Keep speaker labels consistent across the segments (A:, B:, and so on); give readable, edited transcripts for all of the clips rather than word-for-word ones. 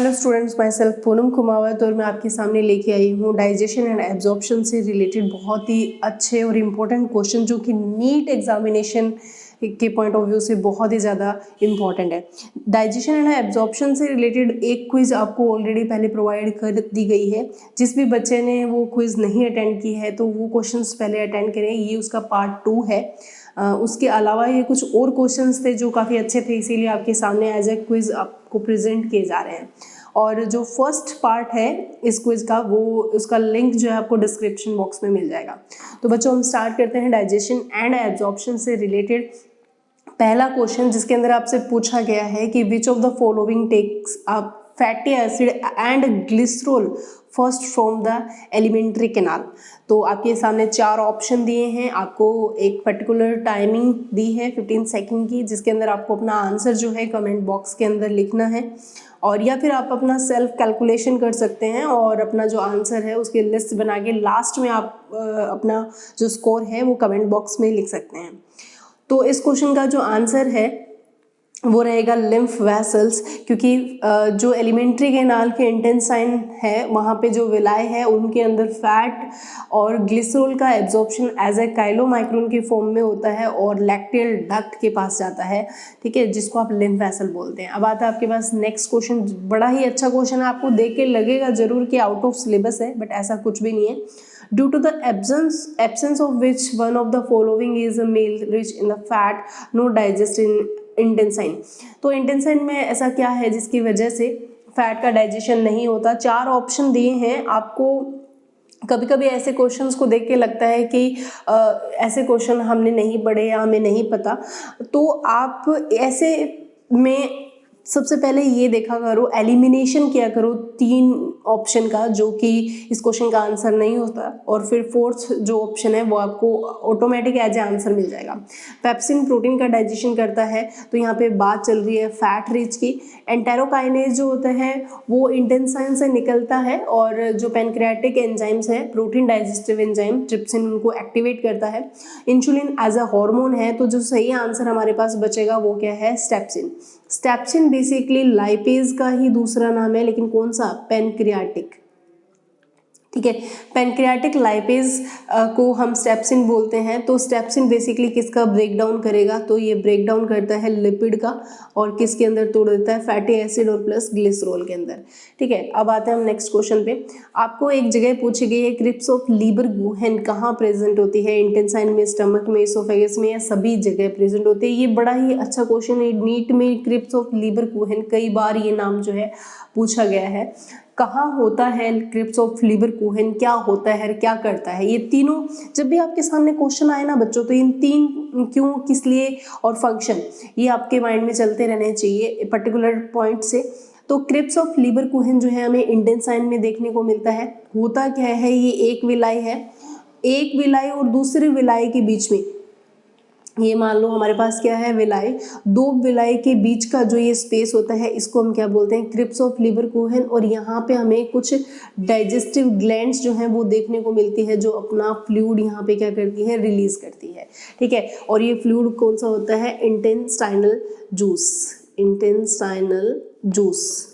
A: Hello students, my self Poonam Kumawat और मैं आपके सामने लेके आई हूँ डाइजेशन एंड एब्जॉर्प्शन से रिलेटेड बहुत ही अच्छे और इम्पोर्टेंट क्वेश्चन जो कि नीट एग्जामिनेशन के पॉइंट ऑफ व्यू से बहुत ही ज़्यादा इम्पॉर्टेंट है। डाइजेशन एंड एब्जॉर्प्शन से रिलेटेड एक क्विज़ आपको ऑलरेडी पहले प्रोवाइड कर दी गई है। जिस भी बच्चे ने वो क्विज़ नहीं अटेंड की है तो वो क्वेश्चंस पहले अटेंड करें, ये उसका पार्ट 2 है। उसके अलावा ये कुछ और क्वेश्चंस थे जो काफ़ी अच्छे थे, इसीलिए आपके सामने एज ए क्विज़ आपको प्रेजेंट किए जा रहे हैं। और जो फर्स्ट पार्ट है इस क्विज़ का, वो उसका लिंक जो है आपको डिस्क्रिप्शन बॉक्स में मिल जाएगा। तो बच्चों, हम स्टार्ट करते हैं डाइजेशन एंड एब्जॉर्प्शन से रिलेटेड। पहला क्वेश्चन जिसके अंदर आपसे पूछा गया है कि which of the following takes up fatty acid and glycerol first from the alimentary canal. तो आपके सामने 4 ऑप्शन दिए हैं, आपको एक पर्टिकुलर टाइमिंग दी है 15 सेकंड की, जिसके अंदर आपको अपना आंसर जो है कमेंट बॉक्स के अंदर लिखना है, और या फिर आप अपना सेल्फ कैलकुलेशन कर सकते हैं और अपना जो आंसर है उसकी लिस्ट बना के लास्ट में आप अपना जो स्कोर है वो कमेंट बॉक्स में लिख सकते हैं। तो इस क्वेश्चन का जो आंसर है वो रहेगा लिम्फ वेसल्स, क्योंकि जो एलिमेंट्री कैनाल के इंटेस्टाइन है वहाँ पे जो विलाय है उनके अंदर फैट और ग्लिसरॉल का एब्जॉर्प्शन एज ए काइलोमाइक्रोन के फॉर्म में होता है और लैक्टियल डक्ट के पास जाता है, ठीक है, जिसको आप लिम्फ वेसल बोलते हैं। अब आता है आपके पास नेक्स्ट क्वेश्चन, बड़ा ही अच्छा क्वेश्चन है, आपको देख के लगेगा जरूर कि आउट ऑफ सिलेबस है, बट ऐसा कुछ भी नहीं है। Due to the absence of which one of the following is a meal rich in the fat, no digest in इंटेंसाइन। तो इंटेंसाइन में ऐसा क्या है जिसकी वजह से फैट का डाइजेशन नहीं होता? 4 ऑप्शन दिए हैं आपको। कभी कभी ऐसे क्वेश्चंस को देख के लगता है कि ऐसे क्वेश्चन हमने नहीं पढ़े या हमें नहीं पता, तो आप ऐसे में सबसे पहले ये देखा करो, एलिमिनेशन किया करो 3 ऑप्शन का जो कि इस क्वेश्चन का आंसर नहीं होता, और फिर फोर्थ जो ऑप्शन है वो आपको ऑटोमेटिक एज ए आंसर मिल जाएगा। पेप्सिन प्रोटीन का डाइजेशन करता है, तो यहाँ पे बात चल रही है फैट रिच की। एंटेरोकाइनेज जो होता है वो इंटेंसाइन से निकलता है, और जो पैनक्रियाटिक एंजाइम्स है, प्रोटीन डाइजेस्टिव एंजाइम ट्रिप्सिन, उनको एक्टिवेट करता है। इंसुलिन एज अ हार्मोन है, तो जो सही आंसर हमारे पास बचेगा वो क्या है? स्टेप्सिन। स्टेप्सिन बेसिकली लाइपेज का ही दूसरा नाम है, लेकिन कौन सा? पैनक्रियाटिक, ठीक है, पैनक्रियाटिक लाइपेज को हम स्टेप्सिन बोलते हैं। तो स्टेप्सिन बेसिकली किसका ब्रेक डाउन करेगा? तो ये ब्रेक डाउन करता है लिपिड का, और किसके अंदर तोड़ देता है? फैटी एसिड और प्लस ग्लिसरॉल के अंदर, ठीक है। अब आते हैं हम नेक्स्ट क्वेश्चन पे। आपको एक जगह पूछी गई है क्रिप्स ऑफ लीबरगुहेन कहाँ प्रेजेंट होती है? इंटेस्टाइन में, स्टमक में, इसोफेगस में, या सभी जगह प्रेजेंट होती है? ये बड़ा ही अच्छा क्वेश्चन है। नीट में क्रिप्स ऑफ लीबरगुहेन कई बार ये नाम जो है पूछा गया है। कहाँ होता है क्रिप्स ऑफ लीबरगुहेन, क्या होता है, क्या करता है? ये तीनों जब भी आपके सामने क्वेश्चन आए ना बच्चों, तो इन 3 क्यों, किस लिए और फंक्शन, ये आपके माइंड में चलते रहने चाहिए पर्टिकुलर पॉइंट से। तो क्रिप्स ऑफ लीबरगुहेन जो है हमें इंटेस्टाइन में देखने को मिलता है। होता क्या है? ये एक विलाय है, एक विलाय और दूसरे विलाय के बीच में, ये मान लो हमारे पास क्या है? विलाय, 2 विलाय के बीच का जो ये स्पेस होता है इसको हम क्या बोलते हैं? Crypts of Lieberkuhn. और यहाँ पे हमें कुछ डाइजेस्टिव ग्लैंड्स जो हैं वो देखने को मिलती है, जो अपना फ्लूइड यहाँ पे क्या करती है? रिलीज करती है, ठीक है। और ये फ्लूइड कौन सा होता है? इंटेस्टाइनल जूस, इंटेस्टाइनल जूस,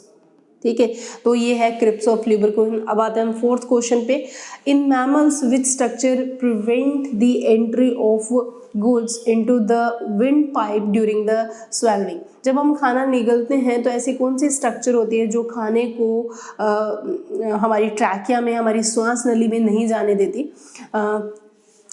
A: ठीक है। तो ये है क्रिप्स ऑफ लीबरगुहेन। अब आते हैं हम फोर्थ क्वेश्चन पे। In mammals which structure prevent the entry of goods into the wind pipe during the स्वेलविंग। जब हम खाना निगलते हैं तो ऐसी कौन सी स्ट्रक्चर होती है जो खाने को हमारी ट्रैकिया में, हमारी श्वास नली में नहीं जाने देती?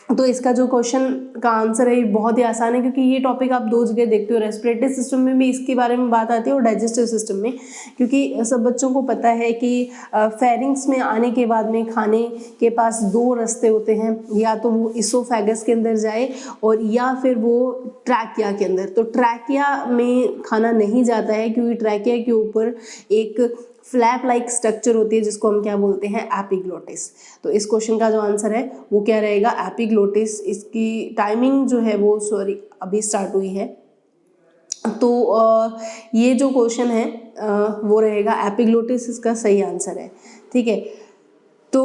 A: तो इसका जो क्वेश्चन का आंसर है ये बहुत ही आसान है, क्योंकि ये टॉपिक आप 2 जगह देखते हो, रेस्पिरेटरी सिस्टम में भी इसके बारे में बात आती है और डाइजेस्टिव सिस्टम में। क्योंकि सब बच्चों को पता है कि फेरिंग्स में आने के बाद में खाने के पास 2 रास्ते होते हैं, या तो वो इसोफेगस के अंदर जाए और या फिर वो ट्रैकिया के अंदर। तो ट्रैकिया में खाना नहीं जाता है, क्योंकि ट्रैकिया के ऊपर एक फ्लैप लाइक स्ट्रक्चर होती है जिसको हम क्या बोलते हैं? एपिग्लोटिस। तो इस क्वेश्चन का जो आंसर है वो क्या रहेगा? एपिग्लोटिस। इसकी टाइमिंग जो है वो अभी स्टार्ट हुई है। तो ये जो क्वेश्चन है वो रहेगा एपिग्लोटिस, इसका सही आंसर है, ठीक है। तो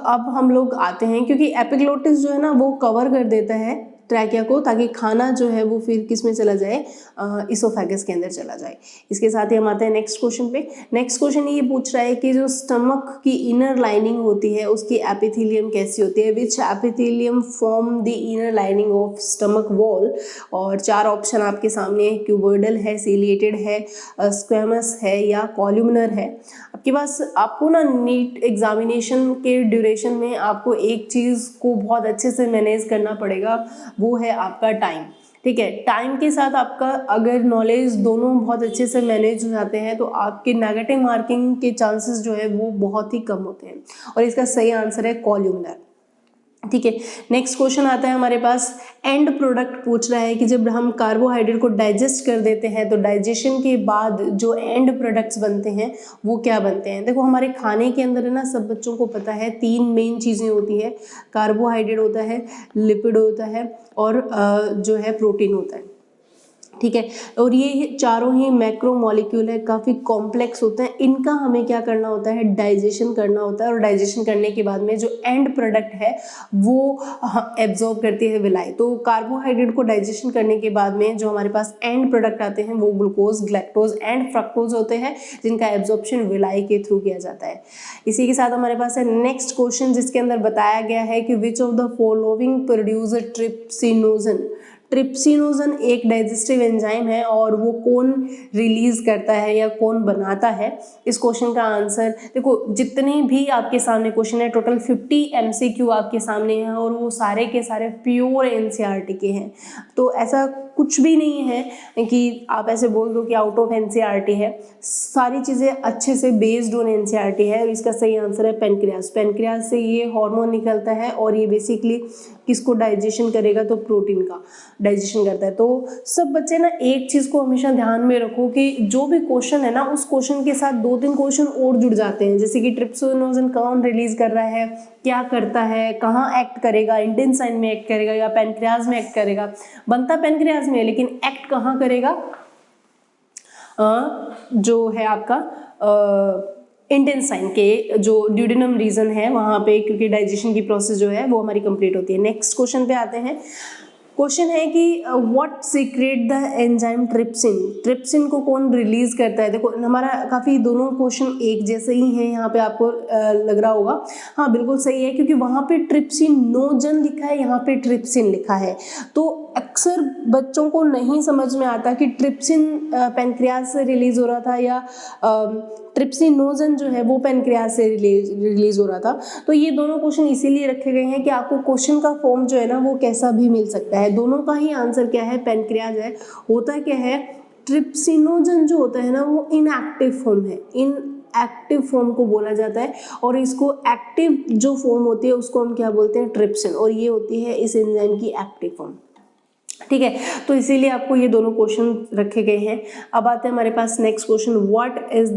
A: अब हम लोग आते हैं, क्योंकि एपिग्लोटिस जो है ना वो कवर कर देता है ट्रैकिया को, ताकि खाना जो है वो फिर किस में चला जाए, इसोफेगस के अंदर चला जाए। इसके साथ ही हम आते हैं नेक्स्ट क्वेश्चन पे। नेक्स्ट क्वेश्चन ये पूछ रहा है कि जो स्टमक की इनर लाइनिंग होती है उसकी एपिथेलियम कैसी होती है, which epithelium form the inner lining of stomach wall. और 4 ऑप्शन आपके सामने है, क्यूबोइडल है, सिलिएटेड है, स्क्वेमस है या कॉलुमनर है। आपके पास आपको ना नीट एग्जामिनेशन के ड्यूरेशन में आपको एक चीज़ को बहुत अच्छे से मैनेज करना पड़ेगा, वो है आपका टाइम। ठीक है, टाइम के साथ आपका अगर नॉलेज दोनों बहुत अच्छे से मैनेज हो जाते हैं तो आपके नेगेटिव मार्किंग के चांसेस जो है वो बहुत ही कम होते हैं। और इसका सही आंसर है कॉलुमनर। ठीक है, नेक्स्ट क्वेश्चन आता है हमारे पास, एंड प्रोडक्ट पूछ रहा है कि जब हम कार्बोहाइड्रेट को डाइजेस्ट कर देते हैं तो डाइजेशन के बाद जो एंड प्रोडक्ट्स बनते हैं वो क्या बनते हैं। देखो हमारे खाने के अंदर है ना, सब बच्चों को पता है 3 मेन चीज़ें होती है, कार्बोहाइड्रेट होता है, लिपिड होता है और जो है प्रोटीन होता है। ठीक है, और ये चारों ही मैक्रो मॉलिक्यूल है, काफ़ी कॉम्प्लेक्स होते हैं। इनका हमें क्या करना होता है, डाइजेशन करना होता है। और डाइजेशन करने के बाद में जो एंड प्रोडक्ट है वो एब्जॉर्ब करती है विलाई। तो कार्बोहाइड्रेट को डाइजेशन करने के बाद में जो हमारे पास एंड प्रोडक्ट आते हैं वो ग्लूकोज, ग्लैक्टोज एंड फ्रक्टोज होते हैं, जिनका एब्जॉर्प्शन विलाई के थ्रू किया जाता है। इसी के साथ हमारे पास है नेक्स्ट क्वेश्चन, जिसके अंदर बताया गया है कि which of the following produce trypsinogen. Trypsinogen एक डाइजेस्टिव एंजाइम है और वो कौन रिलीज करता है या कौन बनाता है। इस क्वेश्चन का आंसर देखो, जितने भी आपके सामने क्वेश्चन है टोटल 50 MCQ आपके सामने हैं और वो सारे के सारे प्योर NCERT के हैं। तो ऐसा कुछ भी नहीं है कि आप ऐसे बोल दो कि आउट ऑफ NCERT है, सारी चीज़ें अच्छे से बेस्ड ऑन NCERT है। और इसका सही आंसर है पेनक्रियास। पेनक्रियास से ये हार्मोन निकलता है और ये बेसिकली किसको डाइजेशन करेगा, तो प्रोटीन का डाइजेशन करता है। तो सब बच्चे ना एक चीज़ को हमेशा ध्यान में रखो कि जो भी क्वेश्चन है ना उस क्वेश्चन के साथ 2-3 क्वेश्चन और जुड़ जाते हैं, जैसे कि ट्रिप्सिनोजन कौन रिलीज कर रहा है, क्या करता है, कहाँ एक्ट करेगा, इंटेस्टाइन में एक्ट करेगा या पेनक्रियाज में एक्ट करेगा। बनता पेनक्रियाज में लेकिन एक्ट कहाँ करेगा, जो है आपका इंटेस्टाइन के जो ड्यूडेनम रीजन है वहाँ पे, क्योंकि डाइजेशन की प्रोसेस जो है वो हमारी कंप्लीट होती है। नेक्स्ट क्वेश्चन पे आते हैं। क्वेश्चन है कि what secret the enzyme trypsin. Trypsin को कौन रिलीज करता है। देखो हमारा काफ़ी दोनों क्वेश्चन एक जैसे ही हैं, यहाँ पे आपको लग रहा होगा। हाँ बिल्कुल सही है, क्योंकि वहाँ पे ट्रिप्सिनोजन लिखा है, यहाँ पे ट्रिप्सिन लिखा है। तो अक्सर बच्चों को नहीं समझ में आता कि ट्रिप्सिन पेनक्रियाज से रिलीज हो रहा था या ट्रिप्सिनोजन जो है वो पेनक्रियाज से रिलीज हो रहा था। तो ये दोनों क्वेश्चन इसीलिए रखे गए हैं कि आपको क्वेश्चन का फॉर्म जो है ना वो कैसा भी मिल सकता है। दोनों का ही आंसर क्या है, पेनक्रियाज है। होता क्या है, ट्रिप्सिनोजन जो होता है ना वो इनएक्टिव फॉर्म है, एक्टिव फॉर्म को बोला जाता है। और इसको एक्टिव जो फॉर्म होती है उसको हम क्या बोलते हैं, ट्रिप्सिन। और ये होती है इस एंजाइम की एक्टिव फॉर्म। ठीक है, तो इसीलिए आपको ये दोनों क्वेश्चन रखे गए हैं। अब आते हैं हमारे पास next question, what is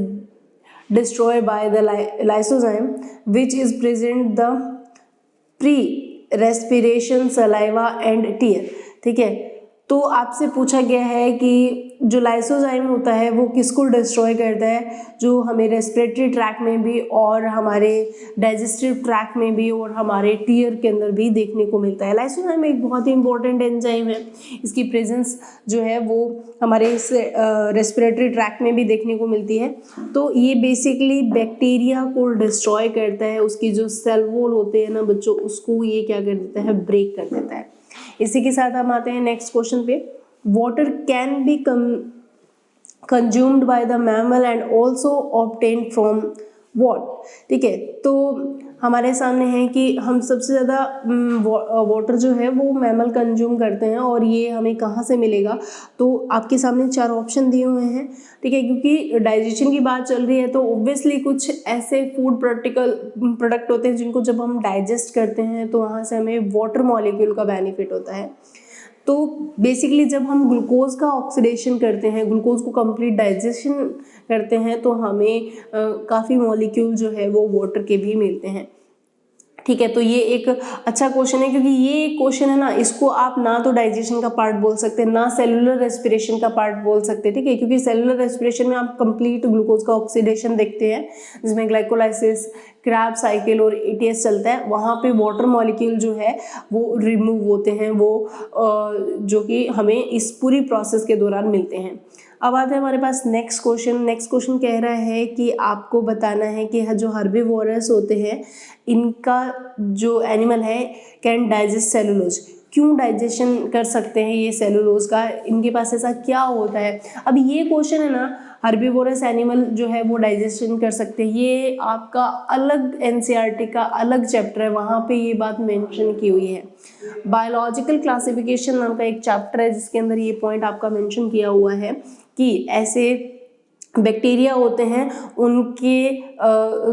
A: destroyed by the lysozyme which is present the pre-respiration saliva and tear। ठीक है, तो आपसे पूछा गया है कि जो लाइसोजाइम होता है वो किसको डिस्ट्रॉय करता है, जो हमें रेस्पिरेटरी ट्रैक में भी और हमारे डाइजेस्टिव ट्रैक में भी और हमारे टीयर के अंदर भी देखने को मिलता है। लाइसोजाइम एक बहुत ही इंपॉर्टेंट एंजाइम है, इसकी प्रेजेंस जो है वो हमारे इस रेस्पिरेटरी ट्रैक में भी देखने को मिलती है। तो ये बेसिकली बैक्टीरिया को डिस्ट्रॉय करता है, उसकी जो सेल वॉल होते हैं ना बच्चों, उसको ये क्या कर देता है, ब्रेक कर देता है। इसी के साथ हम आते हैं नेक्स्ट क्वेश्चन पे, water can be consumed by the mammal and also obtained from what. ठीक है, तो हमारे सामने है कि हम सबसे ज़्यादा वाटर जो है वो मैमल कंज्यूम करते हैं और ये हमें कहाँ से मिलेगा। तो आपके सामने 4 ऑप्शन दिए हुए हैं। ठीक है, क्योंकि डाइजेशन की बात चल रही है तो ऑब्वियसली कुछ ऐसे फूड प्रोडक्ट होते हैं जिनको जब हम डाइजेस्ट करते हैं तो वहाँ से हमें वाटर मॉलिक्यूल का बेनिफिट होता है। तो बेसिकली जब हम ग्लूकोज का ऑक्सीडेशन करते हैं, ग्लूकोज को कंप्लीट डाइजेशन करते हैं तो हमें काफ़ी मॉलिक्यूल जो है वो वाटर के भी मिलते हैं। ठीक है, तो ये एक अच्छा क्वेश्चन है, क्योंकि ये एक क्वेश्चन है ना, इसको आप ना तो डाइजेशन का पार्ट बोल सकते हैं, ना सेलुलर रेस्पिरेशन का पार्ट बोल सकते हैं। ठीक है, क्योंकि सेलुलर रेस्पिरेशन में आप कंप्लीट ग्लूकोज का ऑक्सीडेशन देखते हैं, जिसमें ग्लाइकोलाइसिस, क्रैब साइकिल और एटीएस चलता है। वहाँ पे वाटर मॉलिक्यूल जो है वो रिमूव होते हैं, वो जो कि हमें इस पूरी प्रोसेस के दौरान मिलते हैं। अब आते हैं हमारे पास नेक्स्ट क्वेश्चन। नेक्स्ट क्वेश्चन कह रहा है कि आपको बताना है कि जो हर्बीवोरस होते हैं, इनका जो एनिमल है कैन डाइजेस्ट सेलुलोज, क्यों डाइजेशन कर सकते हैं ये सेलुलोज का, इनके पास ऐसा क्या होता है। अब ये क्वेश्चन है ना, हर्बीवोरस एनिमल जो है वो डाइजेशन कर सकते हैं, ये आपका अलग एनसीईआरटी का अलग चैप्टर है, वहाँ पे ये बात मेंशन की हुई है। बायोलॉजिकल क्लासिफिकेशन नाम का एक चैप्टर है, जिसके अंदर ये पॉइंट आपका मेंशन किया हुआ है कि ऐसे बैक्टीरिया होते हैं, उनके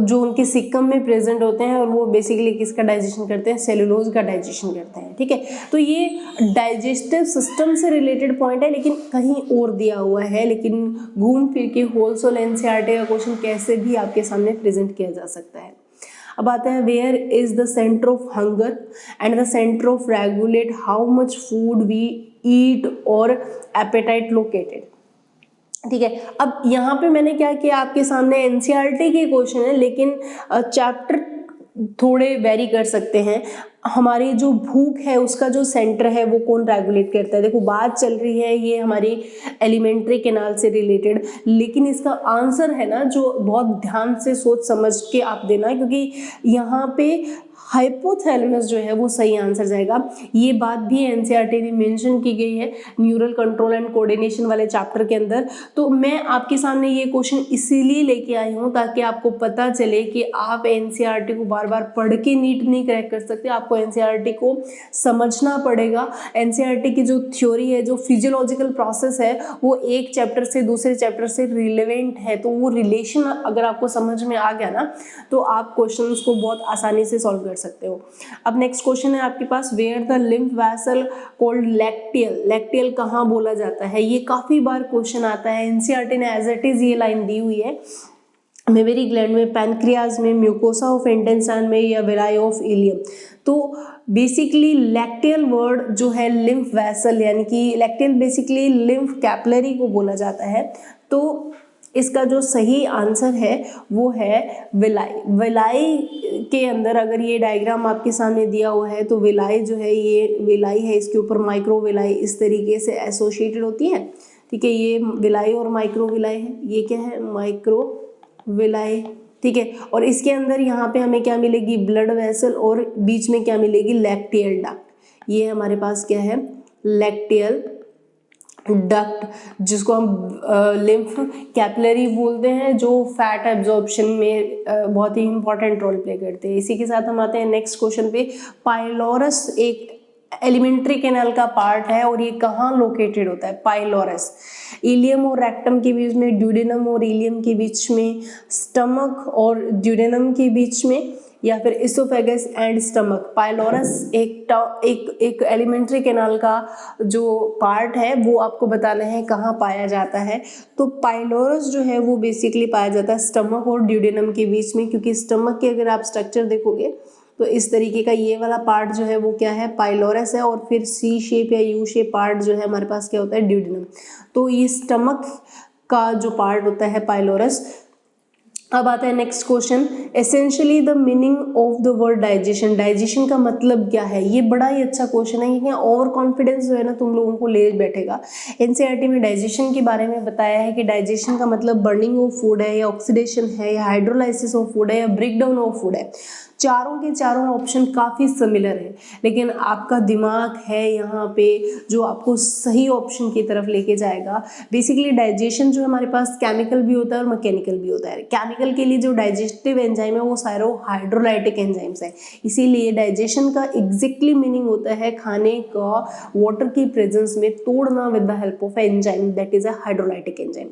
A: जो उनके सिक्कम में प्रेजेंट होते हैं, और वो बेसिकली किसका डाइजेशन करते हैं, सेलुलोज का डाइजेशन करते हैं। ठीक है, तो ये डाइजेस्टिव सिस्टम से रिलेटेड पॉइंट है, लेकिन कहीं और दिया हुआ है, लेकिन घूम फिर के होलसेल एनसीईआरटी का क्वेश्चन कैसे भी आपके सामने प्रेजेंट किया जा सकता है। अब आता है, where is the centre of hunger and the centre of regulate how much food we eat और एपेटाइट लोकेटेड। ठीक है, अब यहाँ पे मैंने क्या किया, आपके सामने एनसीईआरटी के क्वेश्चन है, लेकिन चैप्टर थोड़े वेरी कर सकते हैं। हमारी जो भूख है उसका जो सेंटर है वो कौन रेगुलेट करता है। देखो, बात चल रही है ये हमारी एलिमेंट्री कैनाल से रिलेटेड, लेकिन इसका आंसर है ना जो बहुत ध्यान से सोच समझ के आप देना, क्योंकि यहाँ पे हाइपोथैलेमस जो है वो सही आंसर जाएगा। ये बात भी एनसीईआरटी में मेंशन की गई है न्यूरल कंट्रोल एंड कोऑर्डिनेशन वाले चैप्टर के अंदर। तो मैं आपके सामने ये क्वेश्चन इसीलिए लेके आई हूँ ताकि आपको पता चले कि आप एनसीईआरटी को बार बार पढ़ के नीट नहीं क्रैक कर सकते, आपको एनसीईआरटी को समझना पड़ेगा। एनसीईआरटी की जो थ्योरी है, जो फिजियोलॉजिकल प्रोसेस है, वो एक चैप्टर से दूसरे चैप्टर से रिलेवेंट है, तो वो रिलेशन अगर आपको समझ में आ गया ना, तो आप क्वेश्चंस को बहुत आसानी से सॉल्व कर सकते हो। अब नेक्स्ट क्वेश्चन है आपके पास, where the lymph vessel called lacteal, lacteal कहाँ बोला जाता है। ये काफी बार क्वेश्चन आता है, एनसीईआरटी ने एज इट इज ये लाइन दी हुई है, मेमोरी ग्लैंड में, पैनक्रियाज में, म्यूकोसा ऑफ इंटेस्टाइन में, या विलाई ऑफ इलियम। तो बेसिकली लैक्टियल वर्ड जो है लिम्फ वेसल, यानी कि लैक्टियल बेसिकली लिम्फ कैपिलरी को बोला जाता है। तो इसका जो सही आंसर है वो है विलाई। विलाई के अंदर अगर ये डायग्राम आपके सामने दिया हुआ है, तो विलाई जो है, ये विलाई है, इसके ऊपर माइक्रो विलाई इस तरीके से एसोसिएटेड होती है। ठीक है, ये विलाई और माइक्रो विलाई है, ये क्या है, माइक्रो विलाई। ठीक है, और इसके अंदर यहाँ पे हमें क्या मिलेगी, ब्लड वेसल, और बीच में क्या मिलेगी, लैक्टियल डक्ट। ये हमारे पास क्या है, लैक्टियल डक्ट, जिसको हम लिम्फ कैपिलरी बोलते हैं, जो फैट एब्जॉर्प्शन में बहुत ही इंपॉर्टेंट रोल प्ले करते हैं। इसी के साथ हम आते हैं नेक्स्ट क्वेश्चन पे। पाइलोरस एक एलिमेंट्री कैनाल का पार्ट है, और ये कहाँ लोकेटेड होता है, पाइलोरस। इलियम और रेक्टम के बीच में, ड्यूडेनम और इलियम के बीच में, स्टमक और ड्यूडेनम के बीच में, या फिर इसोफेगस एंड स्टमक। पाइलोरस एक एलिमेंट्री कैनाल का जो पार्ट है वो आपको बताना है कहाँ पाया जाता है। तो पाइलोरस जो है वो बेसिकली पाया जाता है स्टमक और ड्यूडेनम के बीच में, क्योंकि स्टमक के अगर आप स्ट्रक्चर देखोगे तो इस तरीके का ये वाला पार्ट जो है वो क्या है, पाइलोरस है, और फिर सी शेप या यू शेप पार्ट जो है हमारे पास क्या होता है, ड्यूडेनम। तो ये स्टमक का जो पार्ट होता है पाइलोरस। अब आता है next question, essentially the meaning of the word digestion. Digestion का मतलब क्या है, ये बड़ा ही अच्छा क्वेश्चन है, क्योंकि ओवर कॉन्फिडेंस जो है ना तुम लोगों को ले बैठेगा। एनसीईआरटी में डाइजेशन के बारे में बताया है कि डाइजेशन का मतलब बर्निंग ऑफ फूड है, या ऑक्सीडेशन है, या हाइड्रोलाइसिस ऑफ फूड है, या ब्रेक डाउन ऑफ फूड है। चारों के चारों ऑप्शन काफ़ी सिमिलर है, लेकिन आपका दिमाग है यहाँ पे जो आपको सही ऑप्शन की तरफ लेके जाएगा। बेसिकली डाइजेशन जो हमारे पास केमिकल भी होता है और मैकेनिकल भी होता है। केमिकल के लिए जो डाइजेस्टिव एंजाइम है वो सारे हाइड्रोलाइटिक एंजाइम्स है, इसीलिए डाइजेशन का एग्जैक्टली मीनिंग होता है खाने का वाटर की प्रेजेंस में तोड़ना with the help of enzyme, that is a hydrolytic enzyme.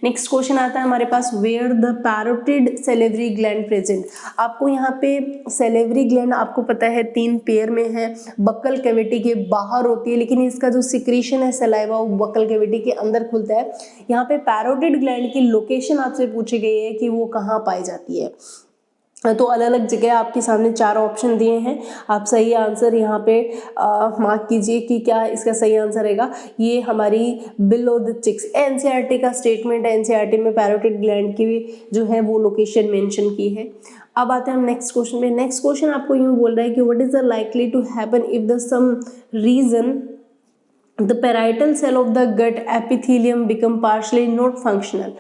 A: Next question आता है हमारे पास, where the parotid salivary gland present. आपको यहाँ पे सेलेवरी ग्लैंड आपको पता है 3 पेयर में है, बक्कल कैविटी के बाहर होती है, लेकिन इसका जो सिक्रीशन है सलाइवा वो बक्कल कैविटी के अंदर खुलता है। यहाँ पे पैरोटिड ग्लैंड की लोकेशन आपसे पूछी गई है कि वो कहाँ पाई जाती है। तो अलग अलग जगह आपके सामने 4 ऑप्शन दिए हैं, आप सही आंसर यहाँ पे मार्क कीजिए कि क्या इसका सही आंसर रहेगा। ये हमारी बिलो द चिक्स एनसीईआरटी का स्टेटमेंट है, एनसीईआरटी में पैरोटिड ग्लैंड की जो है वो लोकेशन मेंशन की है। अब आते हैं हम नेक्स्ट क्वेश्चन पे। नेक्स्ट क्वेश्चन आपको यूँ बोल रहा है कि what is the likely to happen if the some reason the parietal cell of the gut epithelium become partially not functional.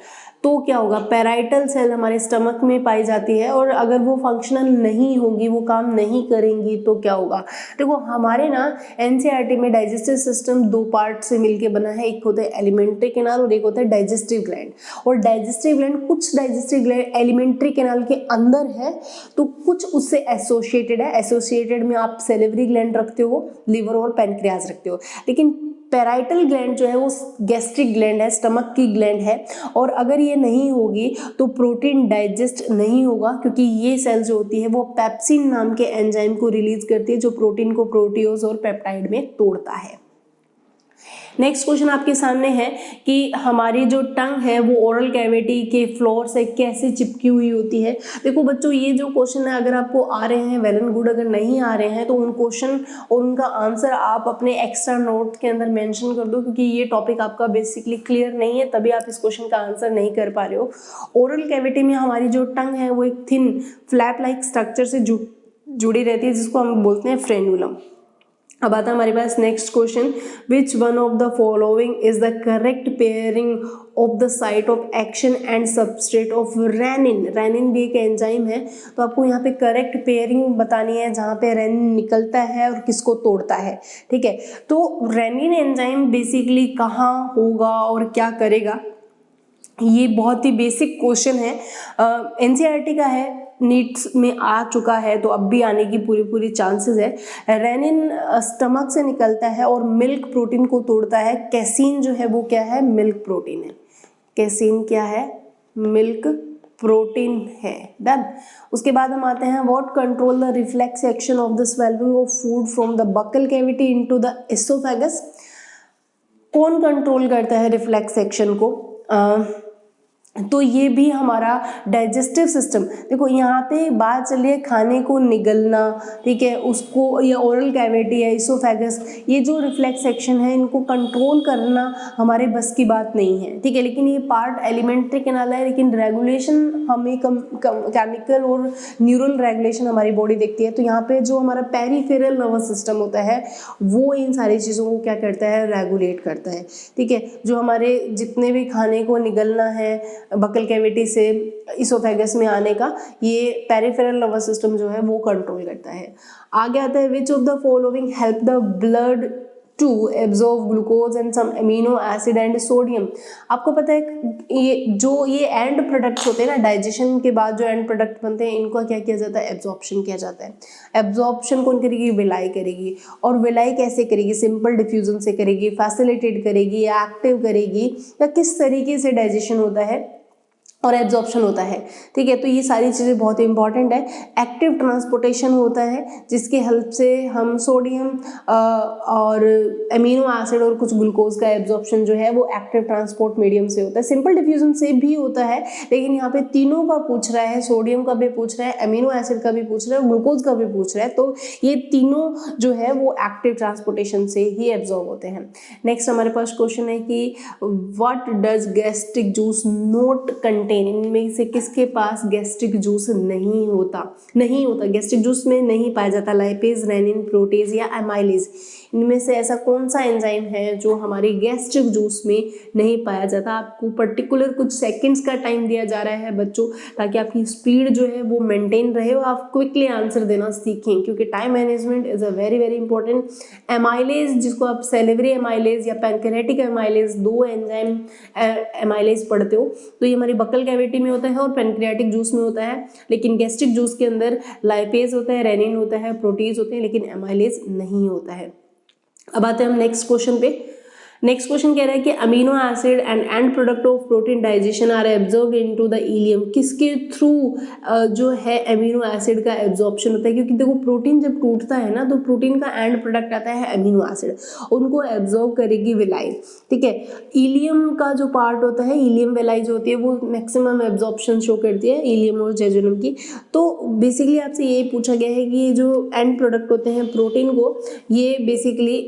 A: तो क्या होगा, पैराइटल सेल हमारे स्टमक में पाई जाती है और अगर वो फंक्शनल नहीं होगी, वो काम नहीं करेंगी तो क्या होगा। देखो हमारे ना एनसीईआरटी में डाइजेस्टिव सिस्टम 2 पार्ट से मिलके बना है, एक होता है एलिमेंट्री कैनाल और एक होता है डाइजेस्टिव ग्लैंड। और डाइजेस्टिव ग्लैंड, कुछ डाइजेस्टिव ग्लैंड एलिमेंट्री कैनाल के अंदर है तो कुछ उससे एसोसिएटेड है। एसोसिएटेड में आप सेलिवरी ग्लैंड रखते हो, लिवर और पैनक्रियाज रखते हो, लेकिन पैराइटल ग्लैंड जो है वो गैस्ट्रिक ग्लैंड है, स्टमक की ग्लैंड है। और अगर ये नहीं होगी तो प्रोटीन डाइजेस्ट नहीं होगा, क्योंकि ये सेल जो होती है वो पेप्सिन नाम के एंजाइम को रिलीज करती है जो प्रोटीन को प्रोटियोज और पेप्टाइड में तोड़ता है। नेक्स्ट क्वेश्चन आपके सामने है कि हमारी जो टंग है वो ओरल कैविटी के फ्लोर से कैसे चिपकी हुई होती है। देखो बच्चों, ये जो क्वेश्चन है अगर आपको आ रहे हैं वेल एंड गुड, अगर नहीं आ रहे हैं तो उन क्वेश्चन और उनका आंसर आप अपने एक्स्ट्रा नोट के अंदर मेंशन कर दो, क्योंकि ये टॉपिक आपका बेसिकली क्लियर नहीं है, तभी आप इस क्वेश्चन का आंसर नहीं कर पा रहे हो। ओरल कैविटी में हमारी जो टंग है वो एक थिन फ्लैप लाइक स्ट्रक्चर से जुड़ी रहती है, जिसको हम बोलते हैं फ्रेन्युलम। अब आता है हमारे पास next question, which one of the following is the correct pairing of the site of action and substrate of rennin. Rennin भी एक एंजाइम है, तो आपको यहाँ पे करेक्ट पेयरिंग बतानी है जहाँ पे रेनिन निकलता है और किसको तोड़ता है। ठीक है, तो रेनिन एंजाइम बेसिकली कहाँ होगा और क्या करेगा, ये बहुत ही बेसिक क्वेश्चन है। एनसीईआरटी का है, नीट्स में आ चुका है तो अब भी आने की पूरी चांसेस है। रेनिन स्टमक से निकलता है और मिल्क प्रोटीन को तोड़ता है। कैसीन जो है वो क्या है, मिल्क प्रोटीन है। कैसीन क्या है, मिल्क प्रोटीन है। डन। उसके बाद हम आते हैं, what control the reflex action of the swelling of food from the buccal cavity into the oesophagus. कौन कंट्रोल करता है रिफ्लेक्स एक्शन को, तो ये भी हमारा डाइजेस्टिव सिस्टम। देखो यहाँ पे बात चल रही है खाने को निगलना, ठीक है, उसको, ये ओरल कैविटी है, इसोफेगस, ये जो रिफ्लेक्स एक्शन है इनको कंट्रोल करना हमारे बस की बात नहीं है। ठीक है, लेकिन ये पार्ट एलिमेंट्री कैनाल है, लेकिन रेगुलेशन हमें केमिकल और न्यूरल रेगुलेशन हमारी बॉडी देखती है। तो यहाँ पे जो हमारा पेरिफेरल नर्वस सिस्टम होता है वो इन सारी चीज़ों को क्या करता है, रेगुलेट करता है। ठीक है, जो हमारे जितने भी खाने को निगलना है बकल कैविटी से इसोफेगस में आने का, ये पेरिफेरल नर्वस सिस्टम जो है वो कंट्रोल करता है। आगे आता है, which of the following help the blood to absorb glucose and some amino acid and sodium. आपको पता है ये एंड प्रोडक्ट्स होते हैं ना, डाइजेशन के बाद जो एंड प्रोडक्ट बनते हैं इनको क्या किया जाता है, एब्जॉर्प्शन किया जाता है। एब्जॉर्प्शन कौन करेगी, विलाई करेगी। और विलाई कैसे करेगी, सिंपल डिफ्यूजन से करेगी, फैसिलिटेट करेगी या एक्टिव करेगी, या किस तरीके से डाइजेशन होता है और एब्जॉर्प्शन होता है। ठीक है, तो ये सारी चीज़ें बहुत ही इंपॉर्टेंट है। एक्टिव ट्रांसपोर्टेशन होता है जिसके हेल्प से हम सोडियम और अमीनो एसिड और कुछ ग्लूकोज का एब्जॉर्प्शन जो है वो एक्टिव ट्रांसपोर्ट मीडियम से होता है। सिंपल डिफ्यूजन से भी होता है, लेकिन यहाँ पे तीनों का पूछ रहा है, सोडियम का भी पूछ रहा है, अमीनो एसिड का भी पूछ रहा है, ग्लूकोज का भी पूछ रहा है, तो ये तीनों जो है वो एक्टिव ट्रांसपोर्टेशन से ही एब्जॉर्ब होते हैं। नेक्स्ट हमारे पास क्वेश्चन है कि what does gastric juice not contain. इनमें से किसके पास गैस्ट्रिक जूस नहीं होता, गैस्ट्रिक जूस में नहीं पाया जाता लाइपेज, रेनिन, प्रोटेज या एमाइलेज। इनमें से ऐसा कौन सा एंजाइम है जो हमारे गैस्ट्रिक जूस में नहीं पाया जाता। आपको पर्टिकुलर कुछ सेकंड्स का टाइम दिया जा रहा है बच्चों, ताकि आपकी स्पीड जो है वो मेंटेन रहे और आप क्विकली आंसर देना सीखें, क्योंकि time management is a very very important. Amylase, जिसको आप सेलिवरी एमाइलेज या पैनक्रेटिक एमाइलेज, 2 एंजाइम एमाइलेज पढ़ते हो, तो ये हमारी बकल कैविटी में होता है और पैनक्रियाटिक जूस में होता है। लेकिन गैस्ट्रिक जूस के अंदर लाइपेज होता है, रेनिन होता है, प्रोटीज होते हैं, लेकिन एमाइलेज नहीं होता है। अब आते हैं हम नेक्स्ट क्वेश्चन पे। नेक्स्ट क्वेश्चन कह रहा है कि amino acid end product of protein digestion are absorb into the ileum, किसके थ्रू जो है अमीनो एसिड का एब्जॉर्प्शन होता है, क्योंकि देखो प्रोटीन जब टूटता है ना तो प्रोटीन का एंड प्रोडक्ट आता है अमीनो एसिड, उनको एब्जॉर्ब करेगी विलाई, ठीक है। इलियम का जो पार्ट होता है, इलियम वेलाई जो होती है वो मैक्सिमम एब्जॉर्प्शन शो करती है इलियम और जेजुनम की। तो बेसिकली आपसे ये पूछा गया है कि ये जो एंड प्रोडक्ट होते हैं प्रोटीन को, ये बेसिकली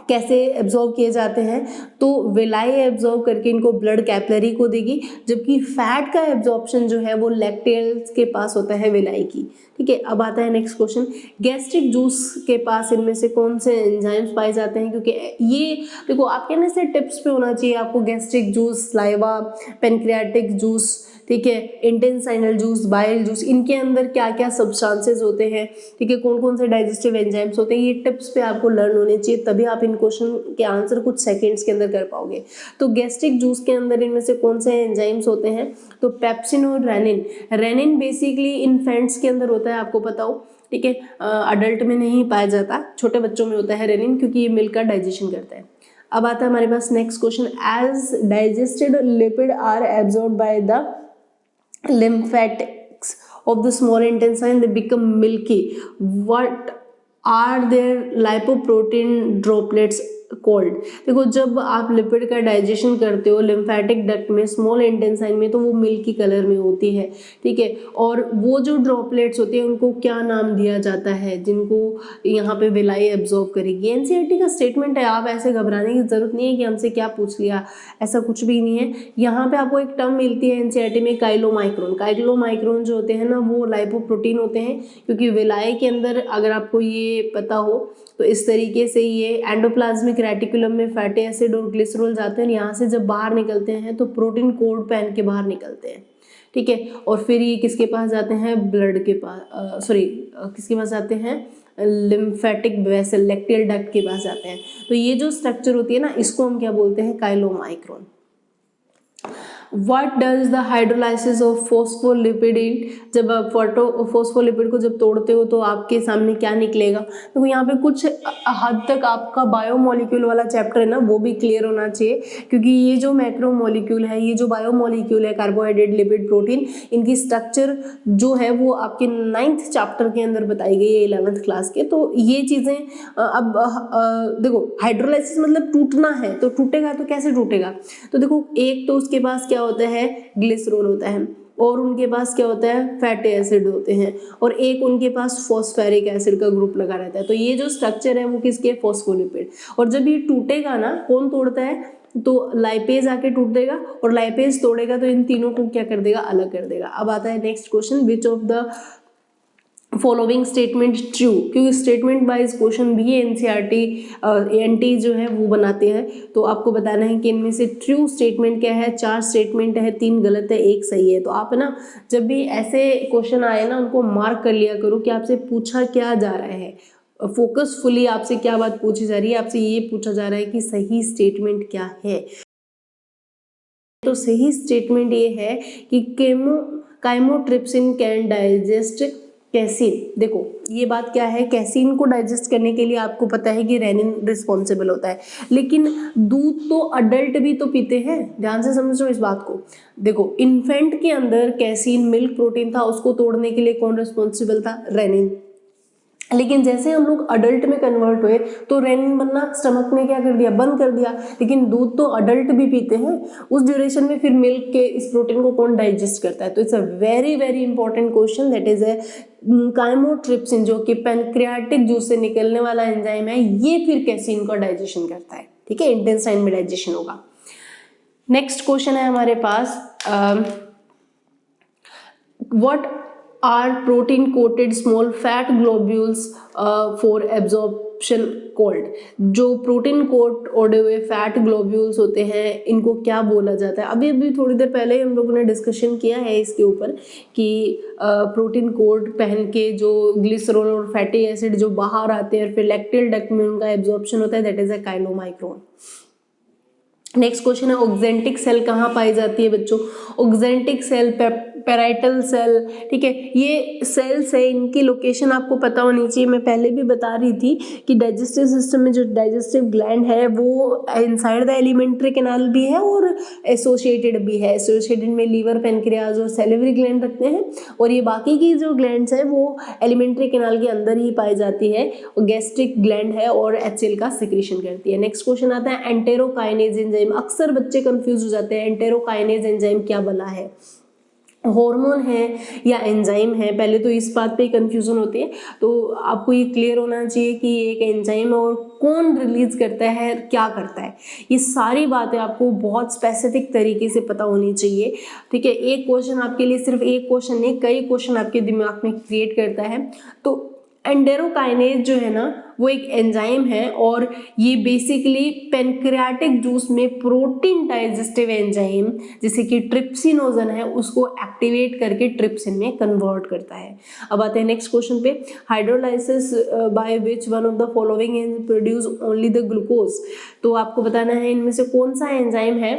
A: कैसे एब्जॉर्ब किए जाते हैं, तो विलाई एब्जॉर्ब करके इनको ब्लड कैपिलरी को देगी, जबकि फैट का एब्जॉर्प्शन जो है वो लैक्टेल्स के पास होता है विलाई की, ठीक है। अब आता है नेक्स्ट क्वेश्चन, गैस्ट्रिक जूस के पास इनमें से कौन से एंजाइम्स पाए जाते हैं, क्योंकि ये देखो आपके ना से टिप्स पे होना चाहिए आपको, gastric juice, saliva, pancreatic juice, ठीक है, इंटेस्टाइनल जूस, बाइल जूस, इनके अंदर क्या क्या सब्सटेंसेस होते हैं, ठीक है, कौन कौन से डाइजेस्टिव एंजाइम्स होते हैं, ये टिप्स पे आपको लर्न होने चाहिए, तभी आप इन क्वेश्चन के आंसर कुछ सेकंड्स के अंदर कर पाओगे। तो गैस्ट्रिक जूस के अंदर इनमें से कौन से एंजाइम्स होते हैं, तो पेप्सिन और रेनिन। रेनिन बेसिकली इन्फेंट्स के अंदर होता है, आपको पता हो, ठीक है, अडल्ट में नहीं पाया जाता, छोटे बच्चों में होता है रेनिन, क्योंकि ये मिल्क का डाइजेशन करता है। अब आता है हमारे पास next question, as digested lipid are absorbed by the lymphatics of the small intestine, they become milky. What are their lipoprotein droplets cold. देखो जब आप लिपिड का डाइजेशन करते हो लिम्फेटिक डक्ट में, स्मॉल इंटेस्टाइन में, तो वो मिल्की कलर में होती है, ठीक है। और वो जो ड्रॉपलेट्स होती है उनको क्या नाम दिया जाता है, जिनको यहाँ पे विलाई एब्जॉर्ब करेगी। एनसीईआरटी का स्टेटमेंट है, आप ऐसे घबराने की जरूरत नहीं है कि हमसे क्या पूछ लिया, ऐसा कुछ भी नहीं है। यहाँ पे आपको एक टर्म मिलती है एनसीईआरटी में, काइलोमाइक्रोन। काइलोमाइक्रोन जो होते हैं ना वो लाइपोप्रोटीन होते हैं, क्योंकि विलाई के अंदर अगर आपको ये पता हो तो इस तरीके से ये एंडोप्लाज्मिक रेटिकुलम में फैटी एसिड और ग्लिसरॉल जाते हैं, यहाँ से जब बाहर निकलते हैं तो प्रोटीन कोड पहन के बाहर निकलते हैं, ठीक है। और फिर ये किसके पास जाते हैं, ब्लड के पास, किसके पास जाते हैं, लिम्फेटिक वेसल, लैक्टियल डक्ट के पास जाते हैं। तो ये जो स्ट्रक्चर होती है ना, इसको हम क्या बोलते हैं, chylomicron. What does the hydrolysis of phospholipid yield? जब आप फोस्फोलिपिड को जब तोड़ते हो तो आपके सामने क्या निकलेगा। तो यहाँ पे कुछ हद तक आपका बायोमोलिक्यूल वाला चैप्टर है ना वो भी क्लियर होना चाहिए, क्योंकि ये जो मैक्रोमोलिक्यूल है, ये जो बायोमोलिक्यूल है, कार्बोहाइड्रेट, लिपिड, प्रोटीन, इनकी स्ट्रक्चर जो है वो आपके 9th चैप्टर के अंदर बताई गई है 11th क्लास के। तो ये चीज़ें अब देखो हाइड्रोलाइसिस मतलब टूटना है, तो टूटेगा तो कैसे टूटेगा, तो देखो एक तो उसके पास क्या होता है, ग्लिसरॉल होता है, और उनके पास क्या होता है, फैटी एसिड होते हैं, और एक उनके पास फॉस्फेरिक एसिड का ग्रुप लगा रहता है। तो ये जो स्ट्रक्चर है वो किसके, फोस्फोलिपिड। और जब ये टूटेगा ना, कौन तोड़ता है, तो लाइपेज आके टूट देगा, और लाइपेज तोड़ेगा तो इन तीनों को क्या कर देगा, अलग कर देगा। अब आता है next question, which of the following statement true, क्योंकि स्टेटमेंट वाइज क्वेश्चन भी एनसीईआरटी एनटी जो है वो बनाते हैं, तो आपको बताना है कि इनमें से ट्रू स्टेटमेंट क्या है। 4 स्टेटमेंट है, 3 गलत है, 1 सही है। तो आप ना जब भी ऐसे क्वेश्चन आए ना उनको मार्क कर लिया करो कि आपसे पूछा क्या जा रहा है, फोकसफुली आपसे क्या बात पूछी जा रही है, आपसे ये पूछा जा रहा है कि सही स्टेटमेंट क्या है। तो सही स्टेटमेंट ये है कि काइमोट्रिप्सिन कैन डाइजेस्ट कैसीन। देखो ये बात क्या है, कैसीन को डाइजेस्ट करने के लिए आपको पता है कि रेनिन रिस्पॉन्सिबल होता है, लेकिन दूध तो अडल्ट भी तो पीते हैं, ध्यान से समझो इस बात को। देखो इन्फेंट के अंदर कैसीन मिल्क प्रोटीन था, उसको तोड़ने के लिए कौन रिस्पॉन्सिबल था, रेनिन। लेकिन जैसे हम लोग अडल्ट में कन्वर्ट हुए तो रेनिन बनना स्टमक ने क्या कर दिया, बंद कर दिया। लेकिन दूध तो अडल्ट भी पीते हैं, उस ड्यूरेशन में फिर मिल्क के इस प्रोटीन को कौन डाइजेस्ट करता है। तो it's a very very important question, that is a chymotrypsin, जो कि पैनक्रियाटिक जूस से निकलने वाला एंजाइम है, ये फिर कैसीन का डाइजेशन करता है, ठीक है, इंटेस्टाइन में डाइजेशन होगा। नेक्स्ट क्वेश्चन है हमारे पास, what are protein coated small fat globules for absorption called. जो प्रोटीन कोट ओढ़े हुए फैट ग्लोब्यूल्स होते हैं इनको क्या बोला जाता है। अभी थोड़ी देर पहले हम लोगों ने डिस्कशन किया है इसके ऊपर कि प्रोटीन कोट पहन के जो ग्लिसरॉल और फैटी एसिड जो बाहर आते हैं और फिर लैक्टियल डक्ट में उनका एब्जॉर्प्शन होता है, that is a chylomicron. Next question है, ऑक्जेंटिक सेल कहाँ पाई जाती है बच्चों। ऑक्जेंटिक सेल पैराइटल सेल, ठीक है, ये सेल्स है, इनकी लोकेशन आपको पता होनी चाहिए। मैं पहले भी बता रही थी कि डाइजेस्टिव सिस्टम में जो डाइजेस्टिव ग्लैंड है वो इनसाइड द एलिमेंट्री कैनाल भी है और एसोसिएटेड भी है। एसोसिएटेड में लीवर, पेनक्रियाज और सैलिवरी ग्लैंड रखते हैं, और ये बाकी की जो ग्लैंड्स है वो एलिमेंट्री कैनाल के अंदर ही पाई जाती है, और गैस्ट्रिक ग्लैंड है और HCl का सिक्रीशन करती है। नेक्स्ट क्वेश्चन आता है एंटेरोकाइनेज एंजाइम। अक्सर बच्चे कंफ्यूज हो जाते हैं, एंटेरोकाइनेज एंजाइम क्या भला है, हार्मोन है या एंजाइम है। पहले तो इस बात पे कंफ्यूजन होती है, तो आपको ये क्लियर होना चाहिए कि ये एक एंजाइम है और कौन रिलीज करता है, क्या करता है। ये सारी बातें आपको बहुत स्पेसिफिक तरीके से पता होनी चाहिए, ठीक है। एक क्वेश्चन आपके लिए, सिर्फ एक क्वेश्चन नहीं, कई क्वेश्चन आपके दिमाग में क्रिएट करता है। तो एंटेरोकाइनेज जो है ना वो एक एंजाइम है, और ये बेसिकली पेनक्रियाटिक जूस में प्रोटीन डाइजेस्टिव एंजाइम जैसे कि ट्रिप्सिनोजन है उसको एक्टिवेट करके ट्रिप्सिन में कन्वर्ट करता है। अब आते हैं नेक्स्ट क्वेश्चन पे, hydrolysis by which one of the following enzyme produce only the glucose. तो आपको बताना है इनमें से कौन सा एंजाइम है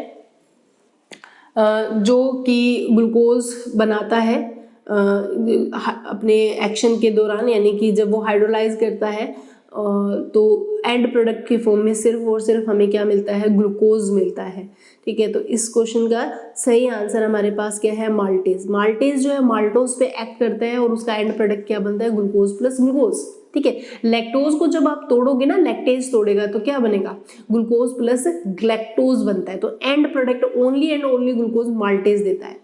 A: जो कि ग्लूकोज बनाता है अपने एक्शन के दौरान, यानी कि जब वो हाइड्रोलाइज करता है तो एंड प्रोडक्ट की फॉर्म में सिर्फ और सिर्फ हमें क्या मिलता है, ग्लूकोज मिलता है, ठीक है। तो इस क्वेश्चन का सही आंसर हमारे पास क्या है, माल्टेज। माल्टेज जो है माल्टोज पे एक्ट करता है और उसका एंड प्रोडक्ट क्या बनता है, ग्लूकोज प्लस ग्लूकोज, ठीक है। लैक्टोज को जब आप तोड़ोगे ना, लैक्टेज तोड़ेगा तो क्या बनेगा, ग्लूकोज प्लस ग्लैक्टोज बनता है। तो end product only and only glucose maltase देता है।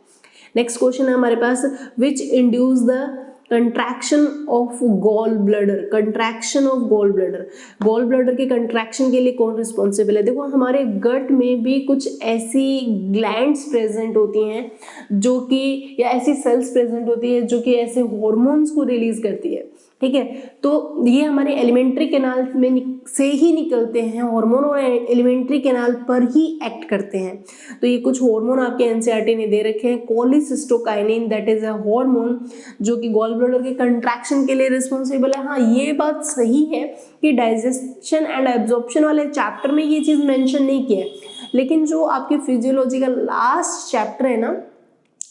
A: नेक्स्ट क्वेश्चन है हमारे पास, which induce the contraction of gall bladder. Contraction of gall bladder, gall bladder के कंट्रैक्शन के लिए कौन रिस्पॉन्सिबल है। देखो हमारे गट में भी कुछ ऐसी ग्लैंड्स प्रेजेंट होती हैं जो कि, या ऐसी सेल्स प्रेजेंट होती है जो कि ऐसे हॉर्मोन्स को रिलीज करती है, ठीक है। तो ये हमारे एलिमेंट्री कैनाल में से ही निकलते हैं हार्मोन, और एलिमेंट्री कैनाल पर ही एक्ट करते हैं। तो ये कुछ हार्मोन आपके एनसीईआरटी ने दे रखे हैं। Cholecystokinin that is a hormone जो कि गॉल ब्लैडर के कंट्रैक्शन के लिए रिस्पॉन्सिबल है। हाँ, ये बात सही है कि डाइजेशन एंड एब्जॉर्प्शन वाले चैप्टर में ये चीज मेंशन नहीं किया है, लेकिन जो आपके फिजियोलॉजी का लास्ट चैप्टर है ना,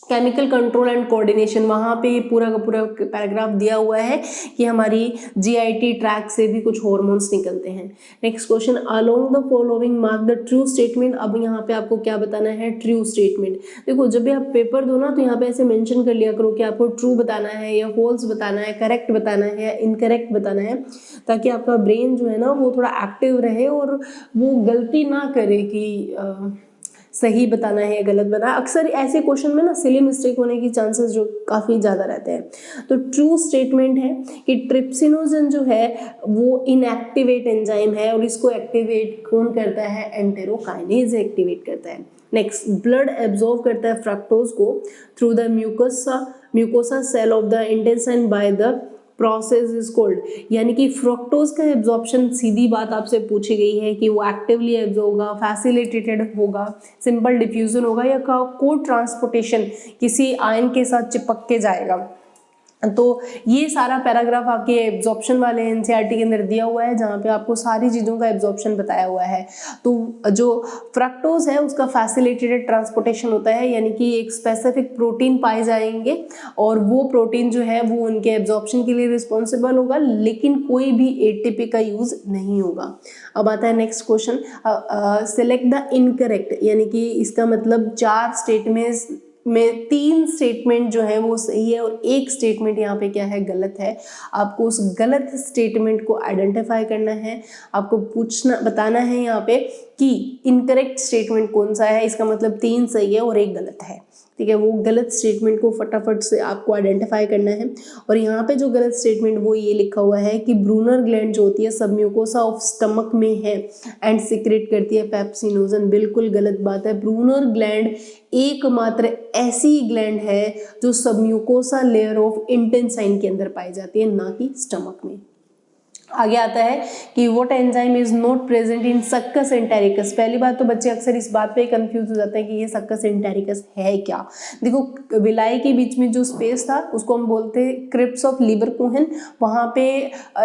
A: केमिकल कंट्रोल एंड कोऑर्डिनेशन, वहाँ पे पूरा का पूरा पैराग्राफ दिया हुआ है कि हमारी जीआईटी ट्रैक से भी कुछ हार्मोन्स निकलते हैं। Next question, along the following mark the true statement. अब यहाँ पे आपको क्या बताना है, ट्रू स्टेटमेंट। देखो जब भी आप पेपर दो ना तो यहाँ पे ऐसे मेंशन कर लिया करो कि आपको ट्रू बताना है या फॉल्स बताना है, करेक्ट बताना है या इनकरेक्ट बताना है, ताकि आपका ब्रेन जो है ना वो थोड़ा एक्टिव रहे और वो गलती ना करे कि सही बताना है या गलत बताना। अक्सर ऐसे क्वेश्चन में ना सिली मिस्टेक होने की चांसेस जो काफ़ी ज़्यादा रहते हैं। तो ट्रू स्टेटमेंट है कि ट्रिप्सिनोजन जो है वो इनएक्टिवेट एंजाइम है, और इसको एक्टिवेट कौन करता है, एंटेरोकाइनेज एक्टिवेट करता है। नेक्स्ट, ब्लड एब्जॉर्व करता है फ्रक्टोज को through the mucosa cell of the intestine by the process is called. यानी कि फ्रक्टोज का एब्जॉर्प्शन, सीधी बात आपसे पूछी गई है कि वो एक्टिवली एब्जॉर्ब होगा, फैसिलिटेटेड होगा, सिंपल डिफ्यूजन होगा, या को ट्रांसपोर्टेशन किसी आयन के साथ चिपक के जाएगा। तो ये सारा पैराग्राफ आपके एब्जॉर्प्शन वाले एनसीईआरटी के अंदर दिया हुआ है, जहाँ पे आपको सारी चीज़ों का एब्जॉर्प्शन बताया हुआ है। तो जो फ्रक्टोज है उसका फैसिलिटेटेड ट्रांसपोर्टेशन होता है, यानी कि एक स्पेसिफिक प्रोटीन पाए जाएंगे और वो प्रोटीन जो है वो उनके एब्जॉर्प्शन के लिए रिस्पॉन्सिबल होगा, लेकिन कोई भी एटीपी का यूज नहीं होगा। अब आता है next question, select the incorrect, यानी कि इसका मतलब 4 स्टेटमेंट्स में 3 स्टेटमेंट जो है वो सही है और एक स्टेटमेंट यहाँ पे क्या है, गलत है। आपको उस गलत स्टेटमेंट को आइडेंटिफाई करना है, आपको बताना है यहाँ पे कि इनकरेक्ट स्टेटमेंट कौन सा है। इसका मतलब 3 सही है और एक गलत है, ठीक है। वो गलत स्टेटमेंट को फटाफट से आपको आइडेंटिफाई करना है। और यहाँ पे जो गलत स्टेटमेंट वो ये लिखा हुआ है कि ब्रूनर ग्लैंड जो होती है सबम्यूकोसा ऑफ स्टमक में है एंड सिक्रेट करती है पेप्सिनोजन। बिल्कुल गलत बात है। ब्रूनर ग्लैंड एकमात्र ऐसी ग्लैंड है जो सबम्यूकोसा लेयर ऑफ इंटेस्टाइन के अंदर पाई जाती है, ना कि स्टमक में। आगे आता है कि what enzyme is not present in succus entericus. पहली बात तो बच्चे अक्सर इस बात पे कंफ्यूज हो जाते हैं कि ये सक्कस एंटेरिकस है क्या। देखो विलाई के बीच में जो स्पेस था उसको हम बोलते हैं क्रिप्स ऑफ लीबरकुहेन। वहाँ पे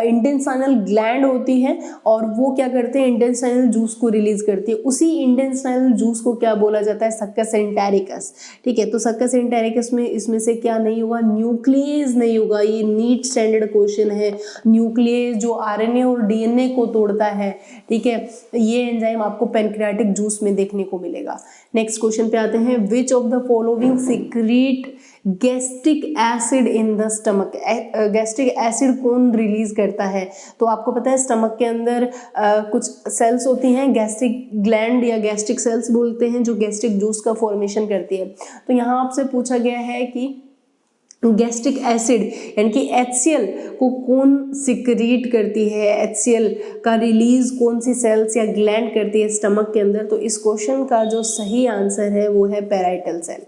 A: इंटेस्टाइनल ग्लैंड होती है और वो क्या करते हैं, इंटेस्टाइनल जूस को रिलीज करती है। उसी इंटेस्टाइनल जूस को क्या बोला जाता है, सक्कस एंटेरिकस। ठीक है, तो सक्कस एंटेरिकस में इसमें से क्या नहीं होगा, न्यूक्लियस नहीं होगा। ये नीट स्टैंडर्ड क्वेश्चन है। न्यूक्लियस जो आरएनए और डीएनए को तोड़ता है, ठीक है, ये एंजाइम आपको पैनक्रियाटिक जूस में देखने को मिलेगा। नेक्स्ट क्वेश्चन पे आते हैं, विच of the following secret gastric acid in the stomach. Gastric acid कौन रिलीज करता है, तो आपको पता है स्टमक के अंदर कुछ सेल्स होती हैं, गैस्ट्रिक ग्लैंड या गैस्ट्रिक सेल्स बोलते हैं, जो गैस्ट्रिक जूस का फॉर्मेशन करती है। तो यहाँ आपसे पूछा गया है कि गैस्ट्रिक एसिड यानी कि HCl को कौन सिक्रीट करती है, HCl का रिलीज कौन सी सेल्स या ग्लैंड करती है स्टमक के अंदर। तो इस क्वेश्चन का जो सही आंसर है वो है पैराइटल सेल।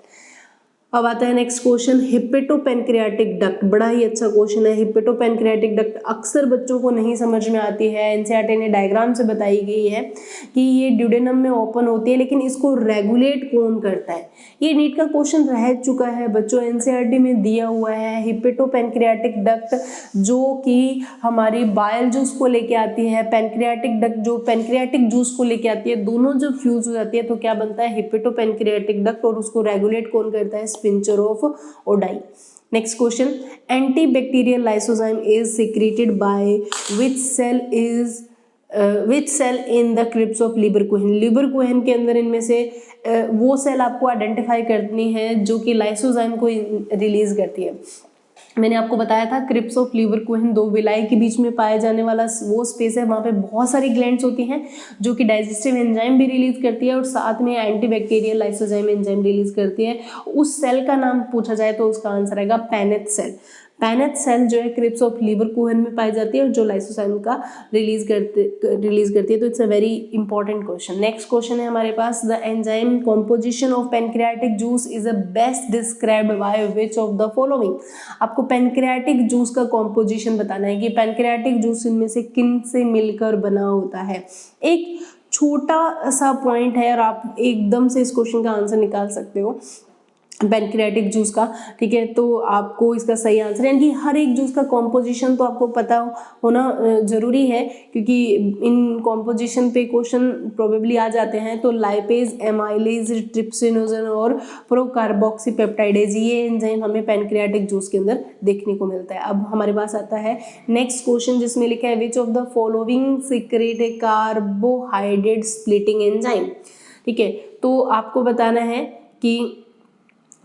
A: अब आता है नेक्स्ट क्वेश्चन, हिपेटोपैनक्रियाटिक डक्ट। बड़ा ही अच्छा क्वेश्चन है। हिपेटोपैनक्रियाटिक डक्ट अक्सर बच्चों को नहीं समझ में आती है। एनसीईआरटी ने डायग्राम से बताई गई है कि ये ड्यूडेनम में ओपन होती है, लेकिन इसको रेगुलेट कौन करता है। ये नीट का क्वेश्चन रह चुका है बच्चों, एनसीईआरटी में दिया हुआ है। हिपेटोपैनक्रियाटिक डक्ट जो कि हमारी बाइल जूस को लेके आती है, पैनक्रियाटिक डक्ट जो पैनक्रियाटिक जूस को लेके आती है, दोनों जब फ्यूज हो जाती है तो क्या बनता है, हिपेटोपैनक्रियाटिक डक्ट। और उसको रेगुलेट कौन करता है, sphincter of Oddi. Next question, antibacterial lysozyme is secreted by which cell in the crypts of Lieberkuhn. Lieberkuhn के अंदर इनमें से वो सेल आपको आइडेंटिफाई करनी है जो कि लाइसोजाइम को रिलीज करती है। मैंने आपको बताया था क्रिप्स ऑफ लीबरकुहेन दो विलाई के बीच में पाया जाने वाला वो स्पेस है। वहाँ पे बहुत सारी ग्लैंड्स होती हैं जो कि डाइजेस्टिव एंजाइम भी रिलीज करती है और साथ में एंटीबैक्टीरियल लाइसोजाइम एंजाइम रिलीज करती है। उस सेल का नाम पूछा जाए तो उसका आंसर आएगा पैनेथ सेल। पैनेथ सेल जो है क्रिप्स ऑफ लीबरकुहेन में पाई जाती है और जो लाइसोजाइम का रिलीज करती है। तो it's a very important question. Next question है हमारे पास, the enzyme composition of pancreatic juice is a best described by which of the following. आपको पैनक्रियाटिक जूस का कॉम्पोजिशन बताना है कि पैनक्रियाटिक जूस इनमें से किन से मिलकर बना होता है। एक छोटा सा पॉइंट है और आप एकदम से इस क्वेश्चन का आंसर निकाल सकते हो पैनक्रियाटिक जूस का, ठीक है। तो आपको इसका सही आंसर यानी कि हर एक जूस का कॉम्पोजिशन तो आपको पता होना जरूरी है, क्योंकि इन कॉम्पोजिशन पे क्वेश्चन प्रोबेबली आ जाते हैं। तो लाइपेज, एमाइलेज, ट्रिप्सिनोजन और प्रोकार्बोक्सीपेप्टाइडेज, ये एंजाइम हमें पैनक्रियाटिक जूस के अंदर देखने को मिलता है। अब हमारे पास आता है नेक्स्ट क्वेश्चन जिसमें लिखा है, which of the following secret A carbohydrate splitting enzyme. ठीक है, तो आपको बताना है कि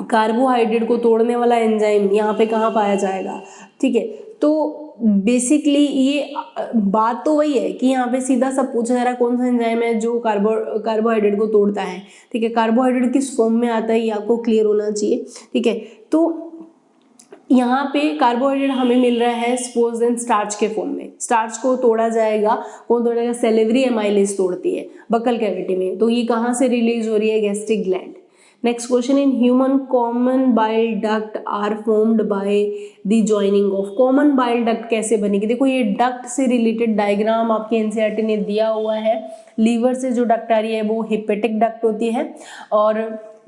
A: कार्बोहाइड्रेट को तोड़ने वाला एंजाइम यहाँ पे कहाँ पाया जाएगा। ठीक है, तो बेसिकली ये बात तो वही है कि यहाँ पे सीधा सा पूछा जा रहा है कौन सा एंजाइम है जो कार्बोहाइड्रेट को तोड़ता है। ठीक है, कार्बोहाइड्रेट किस फॉर्म में आता है ये आपको क्लियर होना चाहिए। ठीक है, तो यहाँ पे कार्बोहाइड्रेट हमें मिल रहा है सपोज देन स्टार्च के फॉर्म में। स्टार्च को तोड़ा जाएगा, कौन तोड़ेगा, सेलेवरी एमाइलेज तोड़ती है बकल कैविटी में। तो ये कहाँ से रिलीज हो रही है, gastric gland. Next question, in human common bile duct are formed by the joining of. Common bile duct कैसे बनेगी, देखो ये डक्ट से रिलेटेड डायग्राम आपके एनसीईआरटी ने दिया हुआ है। लीवर से जो डक्ट आ रही है वो हिपेटिक डक्ट होती है और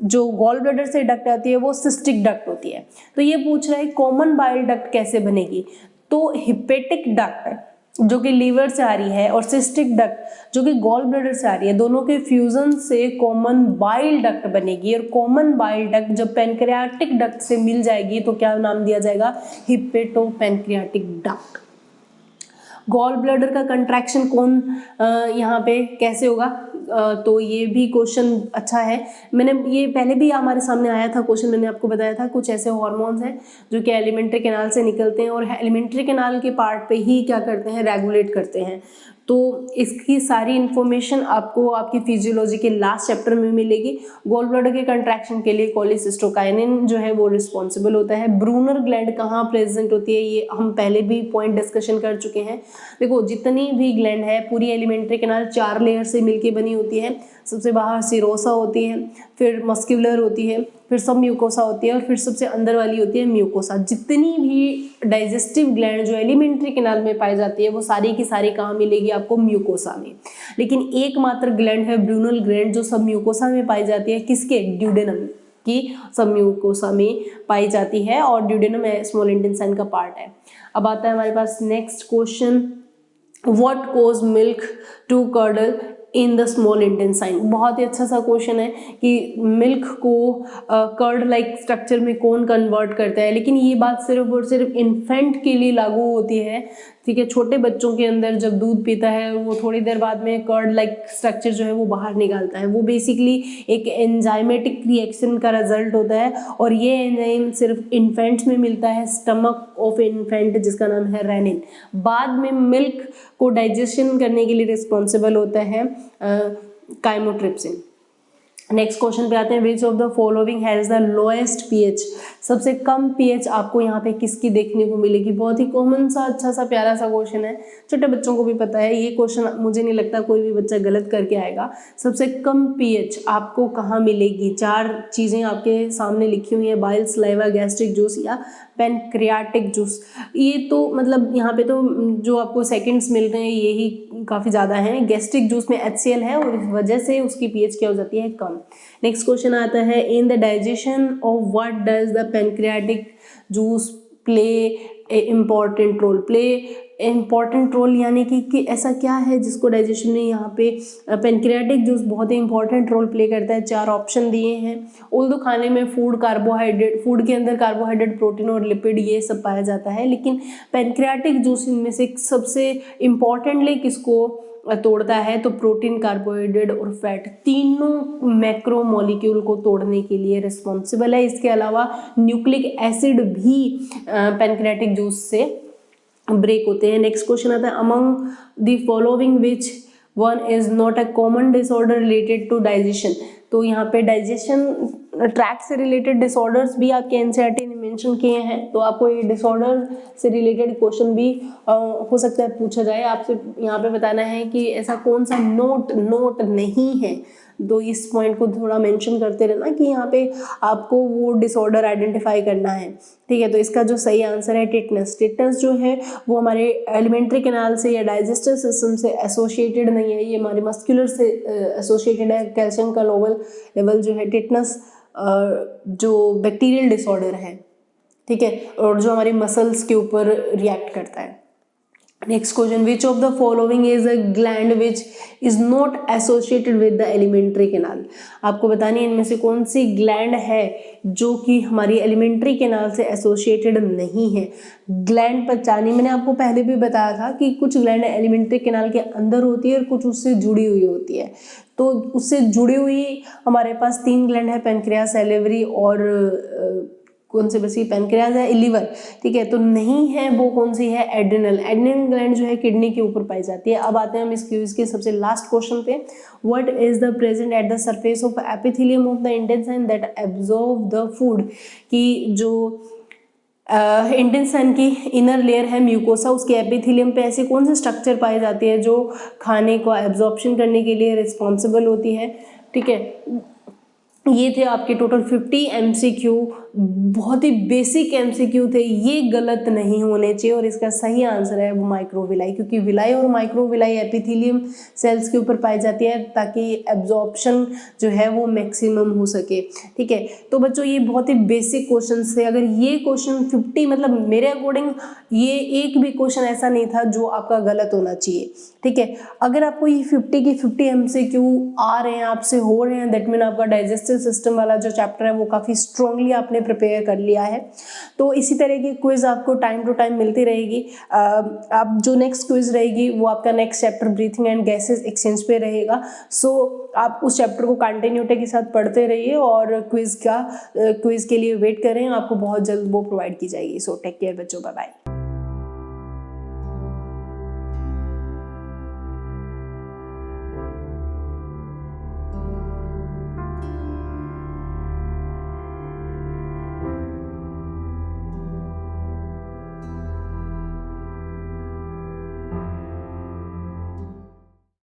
A: जो गॉल ब्लैडर से डक्ट आती है वो सिस्टिक डक्ट होती है। तो ये पूछ रहा है कॉमन बाइल डक्ट कैसे बनेगी। तो हिपेटिक डक्ट जो कि लीवर से आ रही है और सिस्टिक डक्ट जो कि गॉल ब्लैडर से आ रही है, दोनों के फ्यूजन से कॉमन बाइल डक्ट बनेगी। और कॉमन बाइल डक्ट जब पैनक्रियाटिक डक्ट से मिल जाएगी तो क्या नाम दिया जाएगा, हिपेटोपैनक्रियाटिक डक्ट। गॉल ब्लैडर का कंट्रैक्शन कौन यहाँ पे कैसे होगा, तो ये भी क्वेश्चन अच्छा है। मैंने ये पहले भी हमारे सामने आया था क्वेश्चन, मैंने आपको बताया था कुछ ऐसे हार्मोन्स हैं जो कि एलिमेंट्री कैनाल से निकलते हैं और एलिमेंट्री कैनाल के पार्ट पे ही क्या करते हैं, रेगुलेट करते हैं। तो इसकी सारी इन्फॉर्मेशन आपको आपकी फिजियोलॉजी के लास्ट चैप्टर में मिलेगी। गॉल ब्लैडर के कंट्रैक्शन के लिए कोलिसिस्टोकाइनिन जो है वो रिस्पॉन्सिबल होता है। ब्रूनर ग्लैंड कहाँ प्रेजेंट होती है ये हम पहले भी पॉइंट डिस्कशन कर चुके हैं। देखो जितनी भी ग्लैंड है पूरी एलिमेंट्री कैनाल 4 लेयर से मिलके बनी होती है। सबसे बाहर सिरोसा होती है, फिर मस्क्यूलर होती है, फिर सब म्यूकोसा होती है और फिर सबसे अंदर वाली होती है म्यूकोसा। जितनी भी डाइजेस्टिव ग्लैंड जो एलिमेंट्री कैनाल में पाई जाती है वो सारी की सारी कहाँ मिलेगी आपको, म्यूकोसा में। लेकिन एकमात्र ग्लैंड है ब्रूनल ग्लैंड जो सब म्यूकोसा में पाई जाती है, किसके, ड्यूडेनम की सब म्यूकोसा में पाई जाती है और ड्यूडेनम स्मॉल इंटेस्टाइन का पार्ट है। अब आता है हमारे पास next question, what cause milk to curdle in the small intestine. बहुत ही अच्छा सा क्वेश्चन है कि मिल्क को कर्ड लाइक स्ट्रक्चर में कौन कन्वर्ट करता है, लेकिन ये बात सिर्फ और सिर्फ इन्फेंट के लिए लागू होती है, ठीक है। छोटे बच्चों के अंदर जब दूध पीता है वो थोड़ी देर बाद में कर्ड लाइक स्ट्रक्चर जो है वो बाहर निकालता है, वो बेसिकली एक एंजाइमेटिक रिएक्शन का रिजल्ट होता है और ये एंजाइम सिर्फ इन्फेंट्स में मिलता है, स्टमक ऑफ इन्फेंट जिसका नाम है रेनिन। बाद में मिल्क को डाइजेशन करने के लिए रिस्पॉन्सिबल होता है काइमोट्रिप्सिन। नेक्स्ट क्वेश्चन पे आते हैं, विच of the following has the lowest pH. सबसे कम पीएच आपको यहाँ पे किसकी देखने को मिलेगी। बहुत ही कॉमन सा अच्छा सा प्यारा सा क्वेश्चन है, छोटे बच्चों को भी पता है ये क्वेश्चन, मुझे नहीं लगता कोई भी बच्चा गलत करके आएगा। सबसे कम पीएच आपको कहाँ मिलेगी, चार चीज़ें आपके सामने लिखी हुई है, बाइल, सलाइवा, गैस्ट्रिक जूस या पैनक्रियाटिक जूस। ये तो मतलब यहाँ पे तो जो आपको सेकंड्स मिल रहे हैं यही काफ़ी ज़्यादा हैं। गैस्ट्रिक जूस में HCl है और इस वजह से उसकी पीएच क्या हो जाती है, कम। नेक्स्ट क्वेश्चन आता है, in the digestion of what does the pancreatic juice play a important role. Play important role यानी कि ऐसा क्या है जिसको डाइजेशन में यहाँ पे पैनक्रियाटिक जूस बहुत ही इंपॉर्टेंट रोल प्ले करता है। चार ऑप्शन दिए हैं। ऑल्दो खाने में फूड के अंदर कार्बोहाइड्रेट, प्रोटीन और लिपिड ये सब पाया जाता है, लेकिन पैनक्रियाटिक जूस इनमें से सबसे इम्पॉर्टेंटली किसको तोड़ता है, तो प्रोटीन, कार्बोहाइड्रेट और फैट, तीनों मैक्रो मॉलिक्यूल को तोड़ने के लिए रिस्पॉन्सिबल है। इसके अलावा न्यूक्लिक एसिड भी पैनक्रियाटिक जूस से ब्रेक होते हैं। नेक्स्ट क्वेश्चन आता है, among the following which one is not a common disorder related to digestion. तो यहाँ पे डाइजेशन ट्रैक से रिलेटेड डिसऑर्डर्स भी आपके एनसीईआरटी ने मेंशन किए हैं, तो आपको ये डिसऑर्डर से रिलेटेड क्वेश्चन भी हो सकता है पूछा जाए। आपसे यहाँ पे बताना है कि ऐसा कौन सा नोट नहीं है, तो इस पॉइंट को थोड़ा मेंशन करते रहना कि यहाँ पे आपको वो डिसऑर्डर आइडेंटिफाई करना है, ठीक है। तो इसका जो सही आंसर है टिटनेस। टिटनेस जो है वो हमारे एलिमेंट्री कैनाल से या डाइजेस्टिव सिस्टम से एसोसिएटेड नहीं है, ये हमारे मस्कुलर से एसोसिएटेड है। कैल्शियम का लेवल जो है, टिटनेस जो बैक्टीरियल डिसऑर्डर है, ठीक है, और जो हमारी मसल्स के ऊपर रिएक्ट करता है। Next question, which of the following is a gland which is not associated with the alimentary canal. आपको बतानी है इनमें से कौन सी ग्लैंड है जो कि हमारी एलिमेंट्री कैनाल से एसोसिएटेड नहीं है। ग्लैंड पहचानी, मैंने आपको पहले भी बताया था कि कुछ ग्लैंड एलिमेंट्री कैनाल के अंदर होती है और कुछ उससे जुड़ी हुई होती है। तो उससे जुड़ी हुई हमारे पास 3 ग्लैंड है, पैनक्रियास, सैलिवरी और कौन से बसी, पैनक्रियास है, लिवर, ठीक है। तो नहीं है वो कौन सी है, एड्रिनल। एड्रिनल ग्लैंड जो है किडनी के ऊपर पाई जाती है। अब आते हैं हम इस क्विज के सबसे लास्ट क्वेश्चन पे, what is the present at the surface of epithelium of the intestine that absorb the food. कि जो इंटेस्टाइन की इनर लेयर है म्यूकोसा, उसके एपिथेलियम पे ऐसे कौन से स्ट्रक्चर पाए जाते हैं जो खाने को एब्जॉर्प्शन करने के लिए रिस्पॉन्सिबल होती है, ठीक है। ये थे आपके टोटल 50 MCQ, बहुत ही बेसिक MCQ थे, ये गलत नहीं होने चाहिए और इसका सही आंसर है वो माइक्रोविलाई, क्योंकि विलाई और माइक्रोविलाई एपिथेलियम सेल्स के ऊपर पाई जाती है ताकि एब्जॉर्प्शन जो है वो मैक्सिमम हो सके, ठीक है। तो बच्चों ये बहुत ही बेसिक क्वेश्चन थे। अगर ये क्वेश्चन 50 मतलब मेरे अकॉर्डिंग ये एक भी क्वेश्चन ऐसा नहीं था जो आपका गलत होना चाहिए, ठीक है। अगर आपको ये 50 की 50 MCQ आ रहे हैं, आपसे हो रहे हैं, दैट मीन आपका डाइजेस्टिव सिस्टम वाला जो चैप्टर है वो काफ़ी स्ट्रांगली आपने प्रिपेयर कर लिया है। तो इसी तरह की क्विज आपको टाइम टू टाइम मिलती रहेगी। आप जो नेक्स्ट क्विज रहेगी वो आपका next chapter breathing and gases exchange पे रहेगा। सो आप उस चैप्टर को कंटिन्यूटी के साथ पढ़ते रहिए और क्विज के लिए वेट करें, आपको बहुत जल्द वो प्रोवाइड की जाएगी। सो टेक केयर बच्चों, बाय बाय।